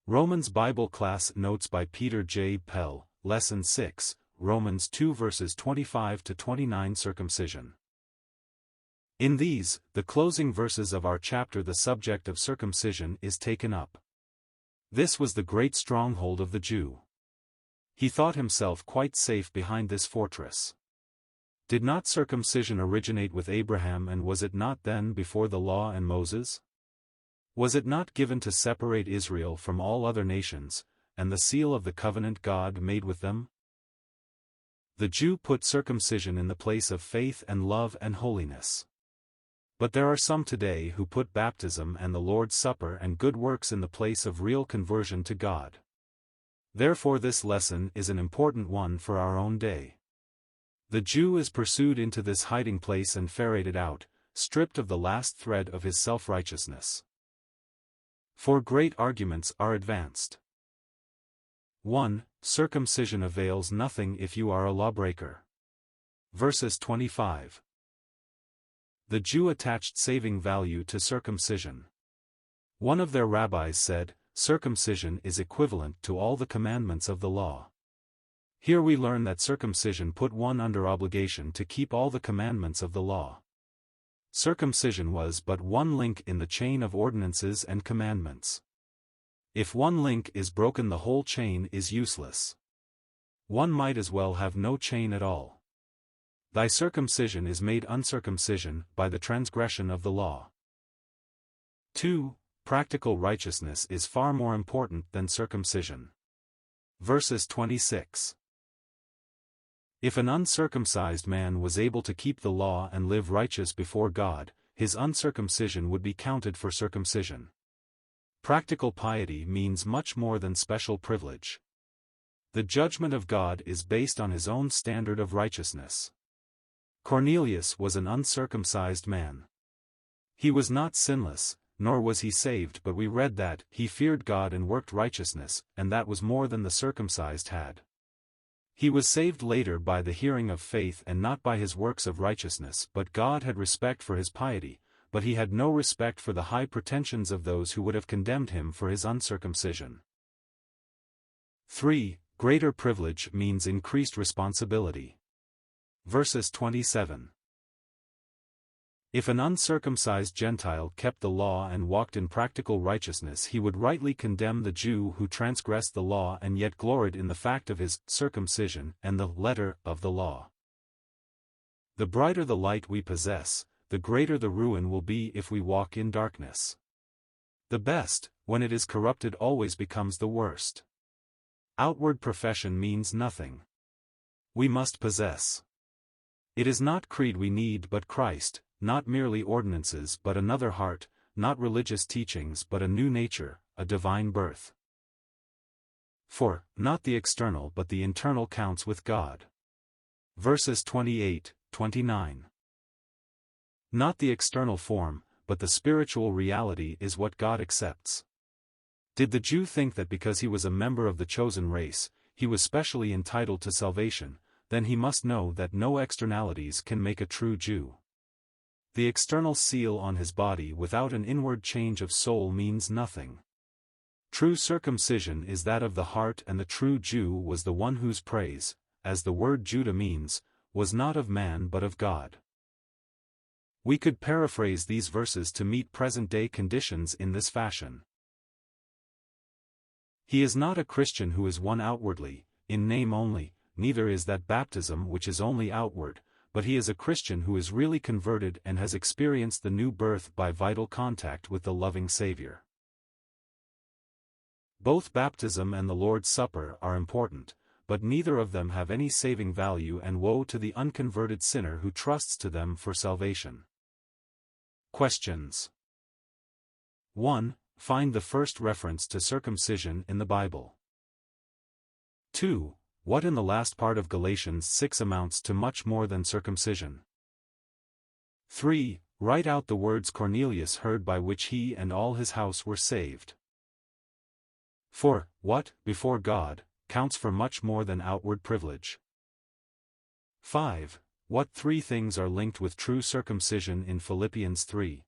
Romans Bible Class Notes by Peter J. Pell, Lesson 6, Romans 2 verses 25 to 29 Circumcision. In these, the closing verses of our chapter, the subject of circumcision is taken up. This was the great stronghold of the Jew. He thought himself quite safe behind this fortress. Did not circumcision originate with Abraham, and was it not then before the law and Moses? Was it not given to separate Israel from all other nations, and the seal of the covenant God made with them? The Jew put circumcision in the place of faith and love and holiness. But there are some today who put baptism and the Lord's Supper and good works in the place of real conversion to God. Therefore this lesson is an important one for our own day. The Jew is pursued into this hiding place and ferreted out, stripped of the last thread of his self-righteousness. 4 great arguments are advanced. 1. Circumcision avails nothing if you are a lawbreaker. Verses 25. The Jew attached saving value to circumcision. One of their rabbis said, "Circumcision is equivalent to all the commandments of the law." Here we learn that circumcision put one under obligation to keep all the commandments of the law. Circumcision was but one link in the chain of ordinances and commandments. If one link is broken, the whole chain is useless. One might as well have no chain at all. Thy circumcision is made uncircumcision by the transgression of the law. 2. Practical righteousness is far more important than circumcision. Verses 26. If an uncircumcised man was able to keep the law and live righteous before God, his uncircumcision would be counted for circumcision. Practical piety means much more than special privilege. The judgment of God is based on his own standard of righteousness. Cornelius was an uncircumcised man. He was not sinless, nor was he saved, but we read that he feared God and worked righteousness, and that was more than the circumcised had. He was saved later by the hearing of faith and not by his works of righteousness, but God had respect for his piety, but he had no respect for the high pretensions of those who would have condemned him for his uncircumcision. 3. Greater privilege means increased responsibility. Verses 27. If an uncircumcised Gentile kept the law and walked in practical righteousness, he would rightly condemn the Jew who transgressed the law and yet gloried in the fact of his circumcision and the letter of the law. The brighter the light we possess, the greater the ruin will be if we walk in darkness. The best, when it is corrupted, always becomes the worst. Outward profession means nothing. We must possess. It is not creed we need but Christ, not merely ordinances but another heart, not religious teachings but a new nature, a divine birth. 4. Not the external but the internal counts with God. Verses 28, 29. Not the external form, but the spiritual reality is what God accepts. Did the Jew think that because he was a member of the chosen race, he was specially entitled to salvation, then he must know that no externalities can make a true Jew. The external seal on his body without an inward change of soul means nothing. True circumcision is that of the heart, and the true Jew was the one whose praise, as the word Judah means, was not of man but of God. We could paraphrase these verses to meet present-day conditions in this fashion. He is not a Christian who is one outwardly, in name only, neither is that baptism which is only outward, but he is a Christian who is really converted and has experienced the new birth by vital contact with the loving Savior. Both baptism and the Lord's Supper are important, but neither of them have any saving value, and woe to the unconverted sinner who trusts to them for salvation. Questions. 1. Find the first reference to circumcision in the Bible. 2. What in the last part of Galatians 6 amounts to much more than circumcision? 3. Write out the words Cornelius heard by which he and all his house were saved. 4. What, before God, counts for much more than outward privilege? 5. What 3 things are linked with true circumcision in Philippians 3?